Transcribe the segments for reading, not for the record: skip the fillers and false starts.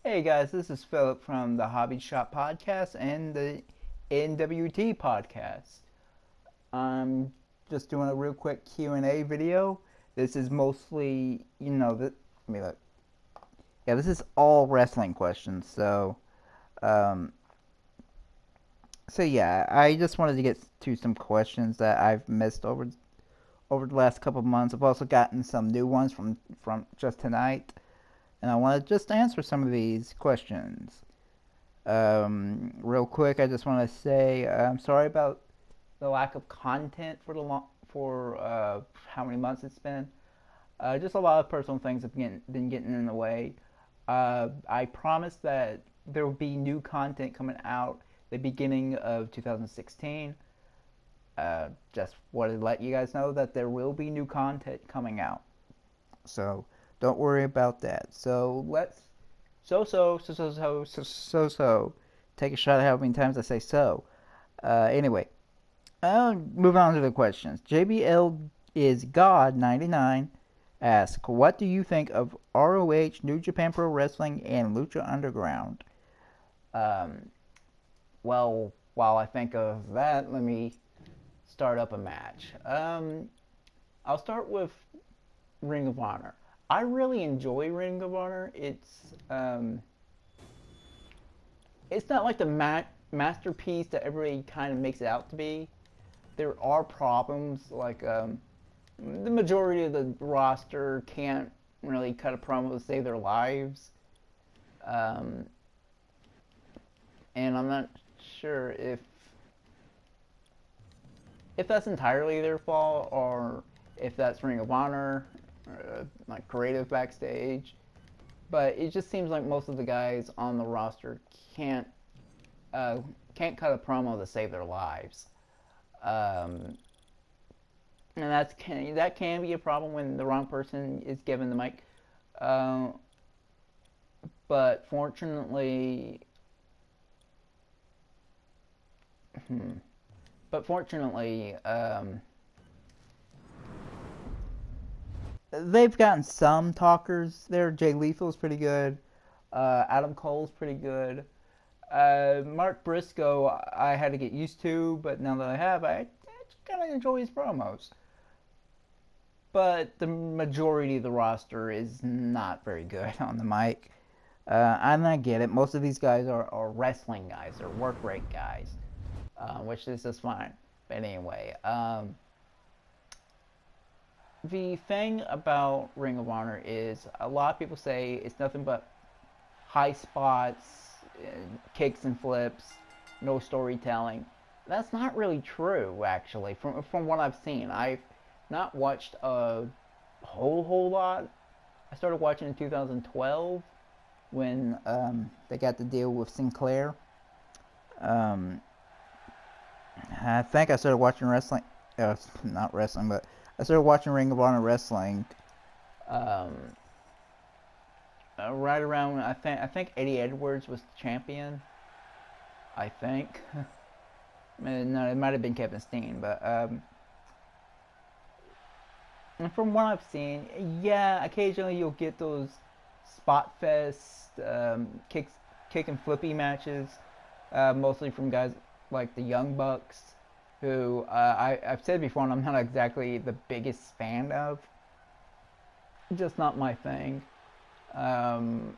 Hey guys, this is Phillip from the Hobbyshop podcast and the NWT podcast. I'm just doing a real quick Q&A video. This is mostly, let me look. Yeah, this is all wrestling questions. Um, yeah, I just wanted to get to some questions that I've missed over the last couple of months. I've also gotten some new ones from just tonight, and I want to just answer some of these questions. Real quick, I just want to say I'm sorry about the lack of content for how many months it's been. Just a lot of personal things have been getting in the way. I promise that there will be new content coming out the beginning of 2016. Just wanted to let you guys know that there will be new content coming out. So don't worry about that. So let's so take a shot at how many times I say so. Anyway, moving on to the questions. JBL is God 99 asks, what do you think of ROH, New Japan Pro Wrestling, and Lucha Underground? Um, well, while I think of that, let me start up a match. I'll start with Ring of Honor. I really enjoy Ring of Honor. It's not like the masterpiece that everybody kind of makes it out to be. There are problems, like the majority of the roster can't really cut a promo to save their lives, um, and I'm not sure if that's entirely their fault or if that's Ring of Honor, like creative backstage. But it just seems like most of the guys on the roster can't uh, can't cut a promo to save their lives. Um, and that can be a problem when the wrong person is given the mic. Uh, but fortunately, hmm, but fortunately, they've gotten some talkers there. Jay Lethal's pretty good. Adam Cole's pretty good. Mark Briscoe, I had to get used to, but now that I kind of enjoy his promos. But the majority of the roster is not very good on the mic. And I get it. Most of these guys are wrestling guys. They're work rate guys, which is just fine. But anyway, the thing about Ring of Honor is a lot of people say it's nothing but high spots, kicks and flips, no storytelling. That's not really true, actually. From what I've seen, I've not watched a whole lot. I started watching in 2012 when they got the deal with Sinclair. Um, I think I started watching wrestling. Not wrestling, but I started watching Ring of Honor wrestling. Um, right around I think Eddie Edwards was the champion. I think. No, it might have been Kevin Steen, but and from what I've seen, yeah, occasionally you'll get those spot fest kick and flippy matches, mostly from guys like the Young Bucks, who I've said before, and I'm not exactly the biggest fan of. Just not my thing. Um,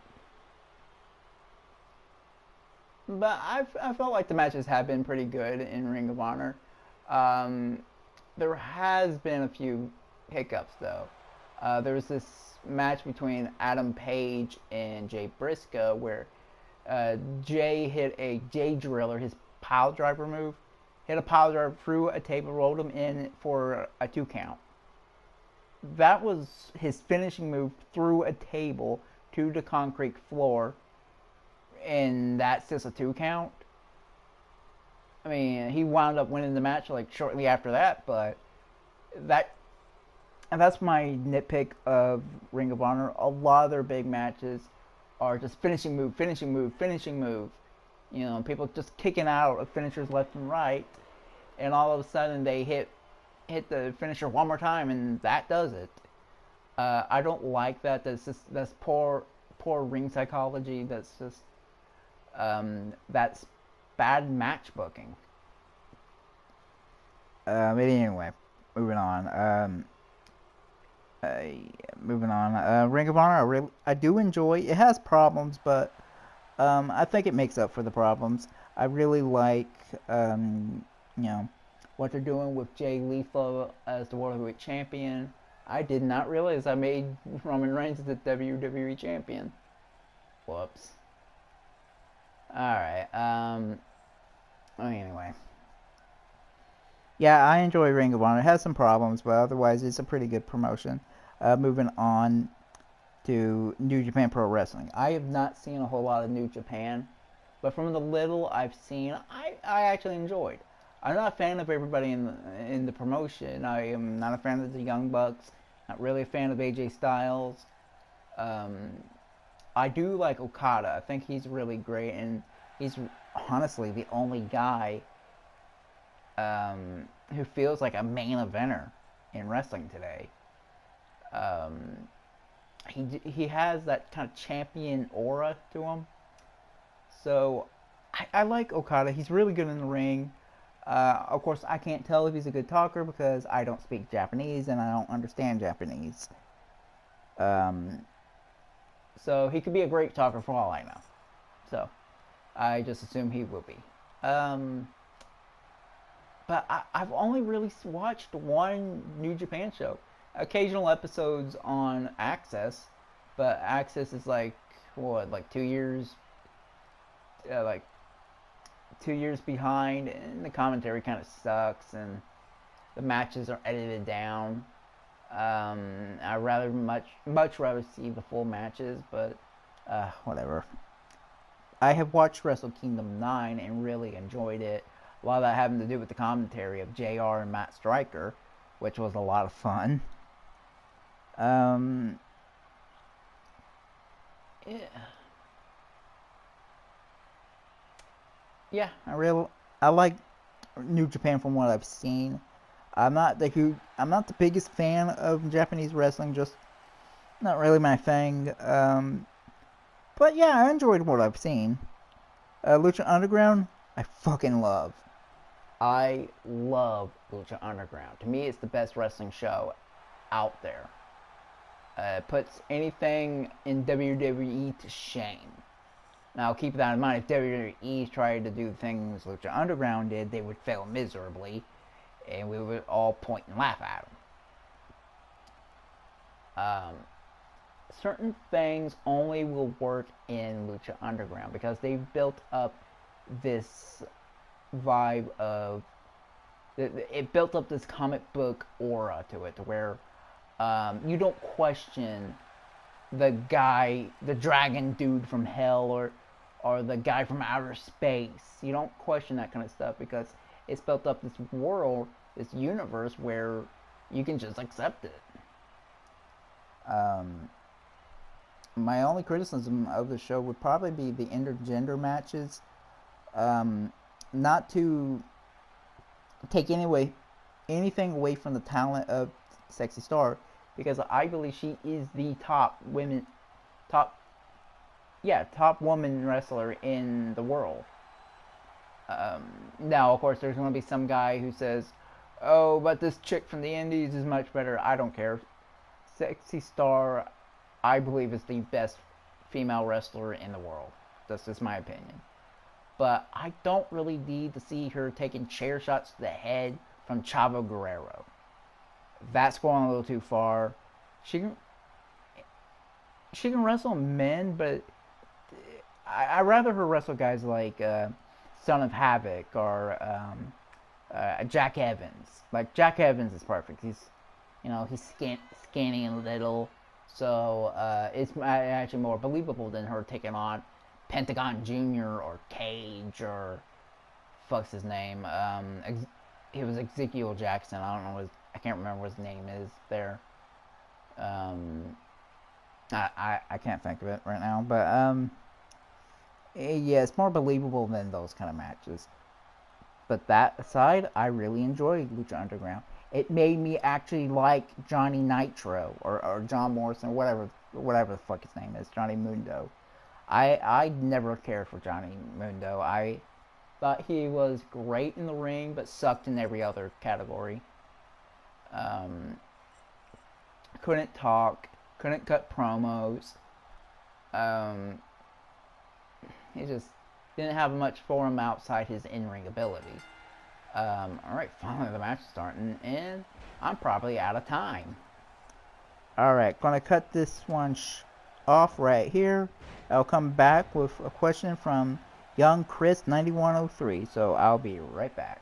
but I felt like the matches have been pretty good in Ring of Honor. Um, there has been a few hiccups though. There was this match between Adam Page and Jay Briscoe where Jay hit a Jay Driller, his pile driver move, hit a pile driver through a table, rolled him in for a 2 count. That was his finishing move through a table to the concrete floor, and that's just a 2 count. I mean, he wound up winning the match like shortly after that, but that and that's my nitpick of Ring of Honor. A lot of their big matches are just finishing move, finishing move, finishing move. You know, people just kicking out of finishers left and right, and all of a sudden they hit the finisher one more time, and that does it. I don't like that. That's poor poor ring psychology. That's bad match booking. But anyway, moving on. Ring of Honor, I do enjoy. It has problems, but I think it makes up for the problems. I really like, what they're doing with Jay Lethal as the World Heavyweight Champion. I did not realize I made Roman Reigns the WWE Champion. Whoops. Alright, anyway. Yeah, I enjoy Ring of Honor. It has some problems, but otherwise it's a pretty good promotion. Moving on to New Japan Pro Wrestling. I have not seen a whole lot of New Japan, but from the little I've seen, I actually enjoyed. I'm not a fan of everybody in the promotion. I am not a fan of the Young Bucks. Not really a fan of AJ Styles. I do like Okada. I think he's really great, and he's honestly the only guy who feels like a main eventer in wrestling today. He has that kind of champion aura to him. So I like Okada. He's really good in the ring. Of course, I can't tell if he's a good talker because I don't speak Japanese and I don't understand Japanese. So he could be a great talker for all I know. So I just assume he will be. But I've only really watched one New Japan show. Occasional episodes on Access, but Access is like 2 years, 2 years behind, and the commentary kind of sucks, and the matches are edited down. I much rather see the full matches, but whatever. I have watched Wrestle Kingdom 9 and really enjoyed it. A lot of that having to do with the commentary of JR and Matt Striker, which was a lot of fun. Yeah, I like New Japan from what I've seen. I'm not the biggest fan of Japanese wrestling, just not really my thing. But yeah, I enjoyed what I've seen. Lucha Underground, I fucking love. I love Lucha Underground. To me, it's the best wrestling show out there. It puts anything in WWE to shame. Now, keep that in mind. If WWE tried to do things Lucha Underground did, they would fail miserably, and we would all point and laugh at them. Certain things only will work in Lucha Underground because they've built up this vibe of... It built up this comic book aura to it, to where you don't question the guy, the dragon dude from hell, or the guy from outer space. You don't question that kind of stuff because it's built up this world, this universe where you can just accept it. My only criticism of the show would probably be the intergender matches. Not to take anything away from the talent of Sexy Star, because I believe she is the top woman wrestler in the world. Now, of course, there's going to be some guy who says, "Oh, but this chick from the Indies is much better." I don't care. Sexy Star, I believe, is the best female wrestler in the world. That's just my opinion. But I don't really need to see her taking chair shots to the head from Chavo Guerrero. That's going a little too far. She can wrestle men, but I'd rather her wrestle guys like Son of Havoc or Jack Evans. Like, Jack Evans is perfect. He's skinny and little, so it's actually more believable than her taking on Pentagon Jr. or Cage or fuck's his name. It was Ezekiel Jackson. I can't remember what his name is there. I can't think of it right now, but yeah, it's more believable than those kind of matches. But that aside, I really enjoyed Lucha Underground. It made me actually like Johnny Nitro or John Morrison or whatever whatever the fuck his name is, Johnny Mundo. I never cared for Johnny Mundo. I thought he was great in the ring, but sucked in every other category. Couldn't talk, couldn't cut promos. He just didn't have much for him outside his in-ring ability. Alright, finally the match is starting, and I'm probably out of time. Alright, gonna cut this one off right here. I'll come back with a question from Young Chris 9103, so I'll be right back.